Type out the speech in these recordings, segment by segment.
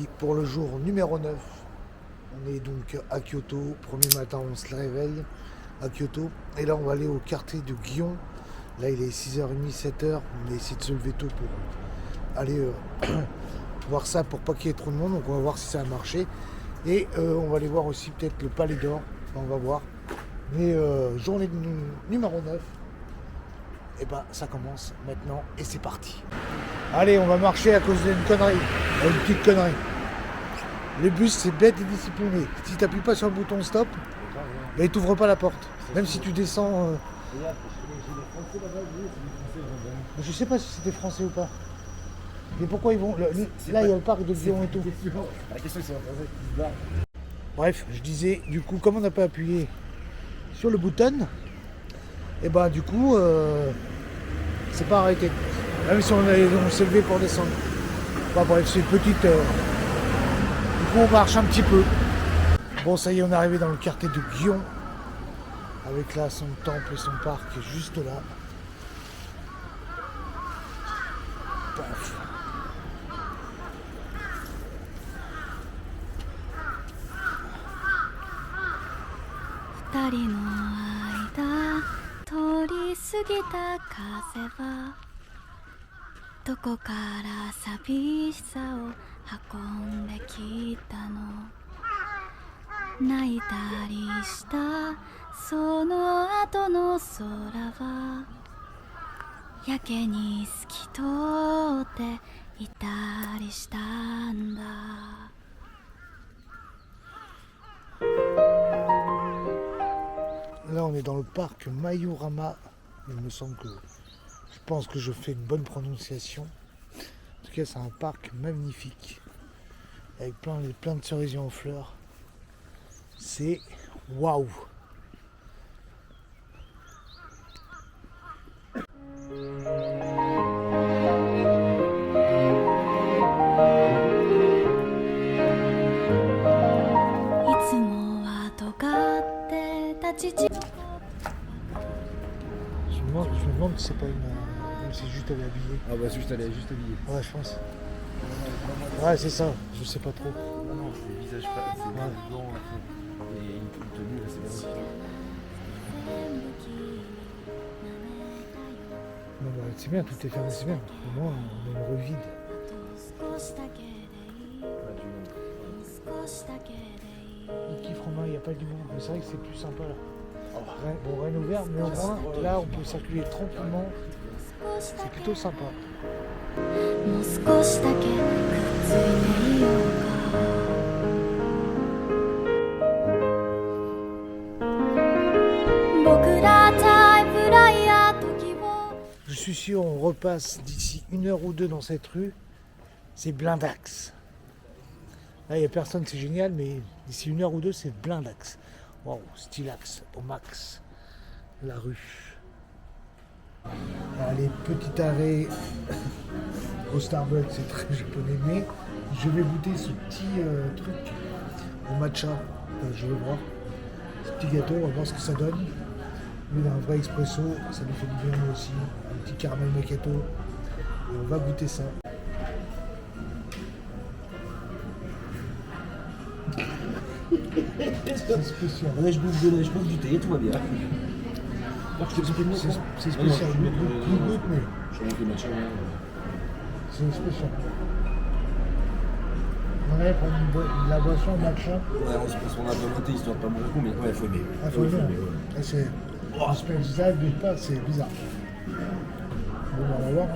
parti pour le jour numéro 9. On est donc à Kyoto. Premier matin, on se réveille à Kyoto. Et là, on va aller au quartier de Gion. Là, il est 6h30, 7h. On a essayé de se lever tôt pour aller voir ça pour pas qu'il y ait trop de monde. Donc, on va voir si ça a marché. Et on va aller voir aussi peut-être le Palais d'Or. Enfin, on va voir. Mais journée numéro 9. Et ben, ça commence maintenant. Et c'est parti. Allez, on va marcher à cause d'une connerie. Une petite connerie. Le bus, c'est bête et discipliné. Si tu n'appuies pas sur le bouton stop, ben, il t'ouvre pas la porte. Même si tu descends... Je sais pas si c'est des Français ou pas. Mais pourquoi ils vont... Là, il y a le parc de Gion et tout. La question, c'est un Bref, je disais, du coup, comme on n'a pas appuyé sur le bouton, et ben du coup, c'est pas arrêté. Même si on s'est levé pour descendre. Bah, bref, c'est une petite... Du coup, on marche un petit peu. Bon, ça y est, on est arrivé dans le quartier de Gion. Avec là son temple et son parc juste là. Paf. Là, on est dans le parc Mayurama. Il me semble que... Je pense que je fais une bonne prononciation. En tout cas, c'est un parc magnifique. Avec plein de cerisiers en fleurs. C'est waouh! Je me demande si c'est pas une... c'est juste elle est habillée. Ah bah juste, elle est juste habillée. Ouais, je pense. Ouais, c'est ça. Je sais pas trop. Non, non, c'est le visage pas, c'est le blanc et une tenue, là, c'est bien. Non, bah, c'est bien, tout est fermé, c'est bien. Au moins, on a une rue vide. Il kiffe Romain, il n'y a pas du monde. Mais c'est vrai que c'est plus sympa là. Bon, rien ouvert, mais au moins, là, on peut circuler tranquillement. C'est plutôt sympa. Je suis sûr, on repasse d'ici 1 heure ou 2 dans cette rue. C'est blindax. Là, il n'y a personne, c'est génial, mais d'ici 1 heure ou 2, c'est blindax. Waouh, stylax au max. La rue. Allez, petit arrêt au Starbucks, c'est très japonais, mais je vais goûter ce petit truc au matcha. Je vais voir ce petit gâteau, on va voir ce que ça donne. Lui, il a un vrai expresso, ça lui fait du bien lui aussi. Un petit caramel macchiato. Et on va goûter ça. C'est spécial. Là, je bouffe du thé, tout va bien. C'est spécial. Goûte, mais Je remonte le match. c'est spécial. On avait pour la boisson au matcha. Ouais, on se passe, on a pas noté histoire de pas mourir, mais ouais, il faut aimer. Il faut aimer. Et c'est spécial, c'est bizarre. Bon, on va voir.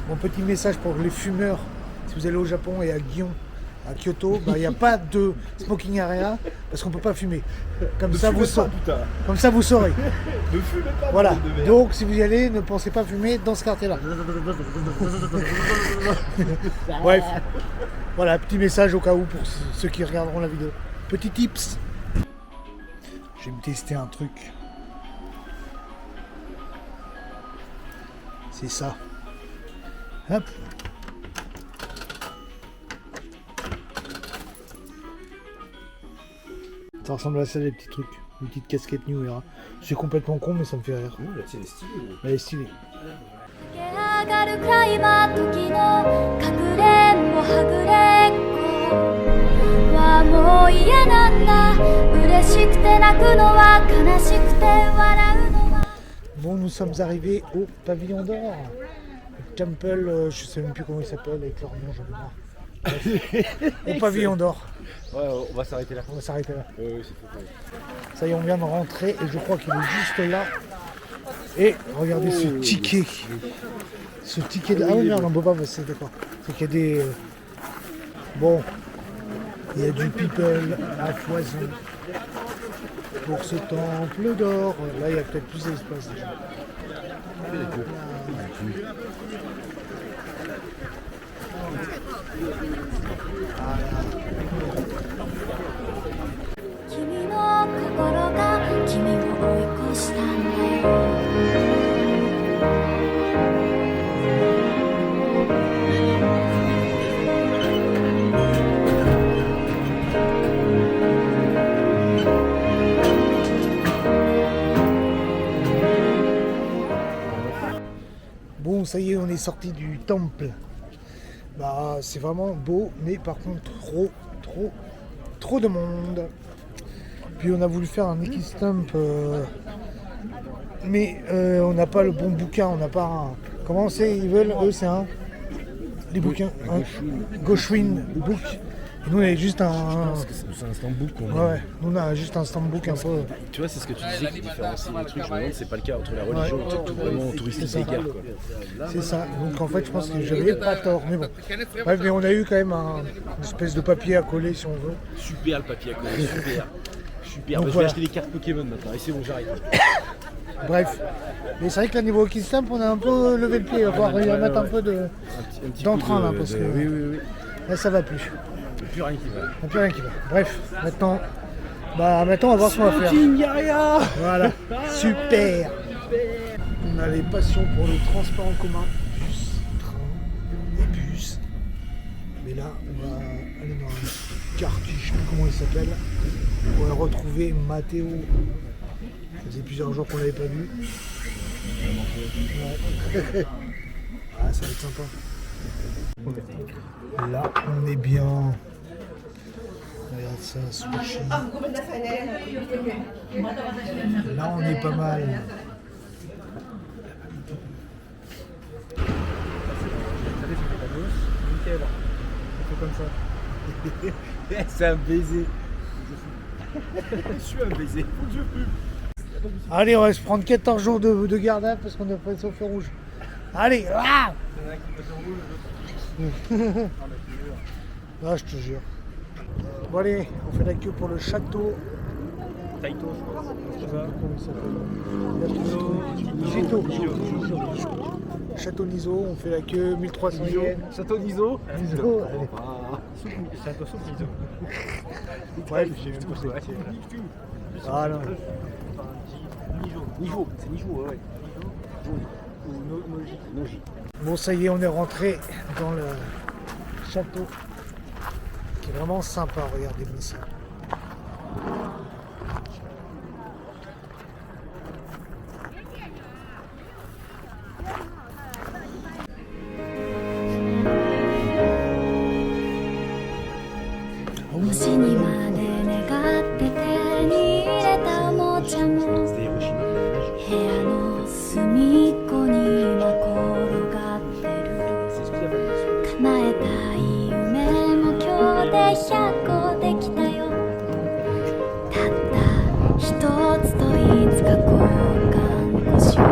Mon petit message pour les fumeurs, si vous allez au Japon et à Gion, à Kyoto, il n'y a pas de smoking area parce qu'on ne peut pas fumer. Comme ça, vous saurez. Comme ça, vous saurez. Ne fumez pas. Voilà. Donc, si vous y allez, ne pensez pas fumer dans ce quartier-là. Bref. Voilà, petit message au cas où pour ceux qui regarderont la vidéo. Petit tips. Je vais me tester un truc. C'est ça. Hop. Ça ressemble à ça, les petits trucs. Une petite casquette New Era. C'est complètement con, mais ça me fait rire. Ouh, la tienne est stylée. Elle est stylée. 上がるクライマー時のかくれんぼはぐれっこはもう嫌なんだ嬉しくて泣くのは悲しくて笑うのは Bon, nous sommes arrivés au pavillon d'or. Le temple, je sais même plus comment il s'appelle avec leur nom, j'en ai marre. Au pavillon d'or. Ouais, on va s'arrêter là. On va s'arrêter là. Oui, c'est tout. Ça y est, on vient de rentrer et je crois qu'il est juste là. Et regardez ce ticket. Ce ticket de... Ah oui, merde, on peut pas passer, d'accord. C'est qu'il y a des... Bon, il y a du people à foison pour ce temple d'or. Là, il y a peut-être plus d'espace déjà.「君の心が君を追い越したんだよ」Bon, ça y est, on est sorti du temple. Bah, c'est vraiment beau, mais par contre, trop de monde. Puis on a voulu faire un Equistump, mais on n'a pas le bon bouquin, on n'a pas un... Comment c'est, ils veulent, eux, c'est un... Les bouquins, Gauchwin, le book. Et nous, on avait juste un... C'est un stambook qu'on a. Ouais, nous, on a juste un stambook un peu... Tu vois, c'est ce que tu disais qui différencie les trucs. Je me demande, c'est pas le cas entre la religion et tout vraiment touristique des gares, quoi. C'est ça, donc en fait, je pense que j'avais pas tort, mais bon. Bref, mais on a eu quand même une espèce de papier à coller, si on veut. Super le papier à coller, super. Super. Donc Bah, je vais voilà. acheter des cartes Pokémon maintenant. Et c'est bon, j'arrête. Bref, mais c'est vrai que là, niveau Equistump, on a un peu levé le pied, il va falloir y remettre un peu de... Un petit d'entrain, coup là, parce que- Oui, oui, oui. Là, ça va plus. Il n'y a plus rien qui va. Il n'y a plus rien qui va. Bref, maintenant, on va voir ce qu'on va faire. Yaya. Voilà, super. On a les passions pour le transport en commun, bus, train et bus. Mais là, on va aller dans un quartier, je ne sais plus comment il s'appelle, pour aller retrouver Mathéo. Ça faisait plusieurs jours qu'on ne l'avait pas vu. Ouais. Ah, ça va être sympa. Là, on est bien. Regarde ça, sushi. Là, on est pas mal. C'est un baiser. Je suis un baiser. Faut que je fume. Allez, on va se prendre 14 jours de garde à vue parce qu'on a passé au feu rouge. Allez, ah je te jure. Bon allez, on fait la queue pour le château. Taito, je crois. C'est ça. Gito. Château Niso, on fait la queue, 1300 yens. Château Niso. Niso, allez. Château Soupe Niso. Ouais, j'ai même pas fait. Ah non. Niveau, c'est niveau, ouais. Ou Noji. Bon, ça y est, on est rentré dans le château qui est vraiment sympa. Regardez-moi ça. Ah 星にまで願って手に入れたおもちゃもC'était Hiroshima. 部屋の隅っこに今転がってる C'est ce que j'appelle. 叶えたい夢も今日で100個できたよたった一つといつか交換をしよう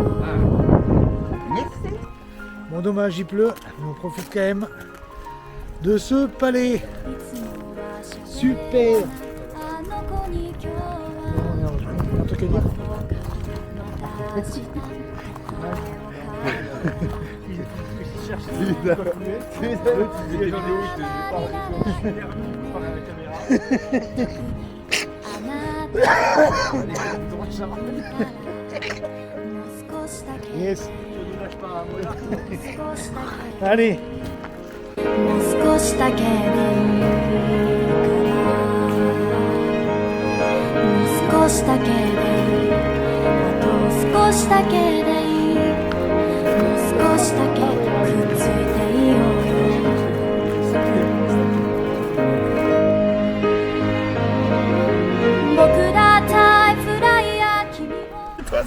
Bon, dommage, il pleut. On profite quand même de ce palais. いつもはしゃべ Super. あの子に今日 Oh, は merde, un truc à dire. 私だ あなたもう少しだけ Yes. もう少しだけ Allez. もう少しだけでいいからもう少しだけでいいあと少しだけでいいもう少しだけくっついていようよ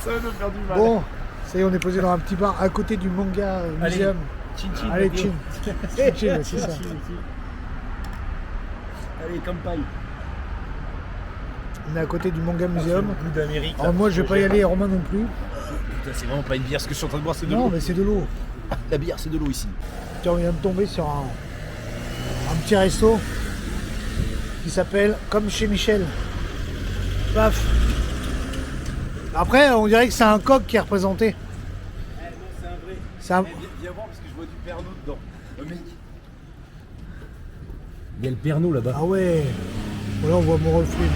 Ça va nous faire du mal. Bon, ça y est, on est posé dans un petit bar à côté du manga museum. Chin-chin. Allez, Matteo. chin. Chin-chin, c'est ça. Allez, campagne. On est à côté du manga museum. Goût d'Amérique. Alors moi, je vais pas y aller, et Romain non plus. Putain, c'est vraiment pas une bière. Ce que je suis en train de boire, c'est de Non, l'eau. mais c'est de l'eau. La bière, c'est de l'eau ici. Tiens, on vient de tomber sur un petit resto qui s'appelle Comme chez Michel. Paf. Après, on dirait que c'est un coq qui est représenté. Non, c'est un vrai. C'est un... Viens voir parce que je vois du Pernod dedans. Mec. Il y a le Pernod là-bas. Ah ouais. Voilà, on voit mon reflet.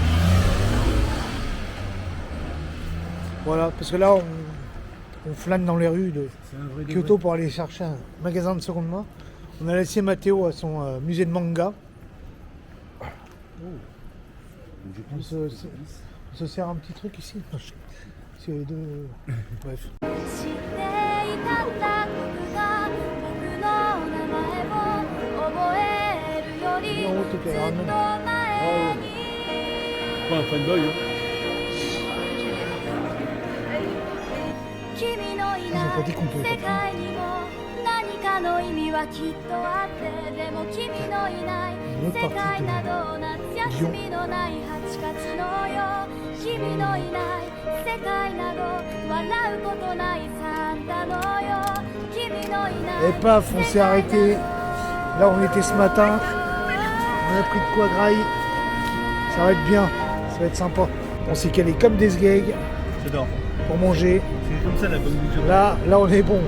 Voilà, parce que là, on flâne dans les rues de Kyoto pour aller chercher un magasin de seconde main. On a laissé Mathéo à son musée de manga. On se sert un petit truc ici. C'est de... Bref. 知っていたんだ僕が僕の名前を覚えるよりずっと前に Pas un fanboy, hein. 君のいない世界にも何かの意味はきっとあってでも君のいない世界など夏休みのない8月のよ君のいない世界など笑うことないサンタのよ君のいない Et paf, on s'est arrêté. Là, on était ce matin. On a pris de quoi grailler. Ça va être bien. Ça va être sympa. On s'est calé comme des sgegs J'adore. pour manger. C'est comme ça la bonne bouffe. Là, on est bon.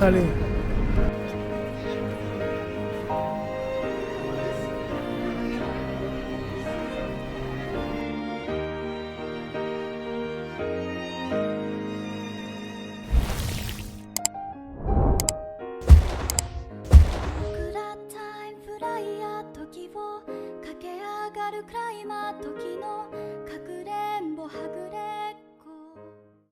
Allez.「時を駆け上がるくらい今時の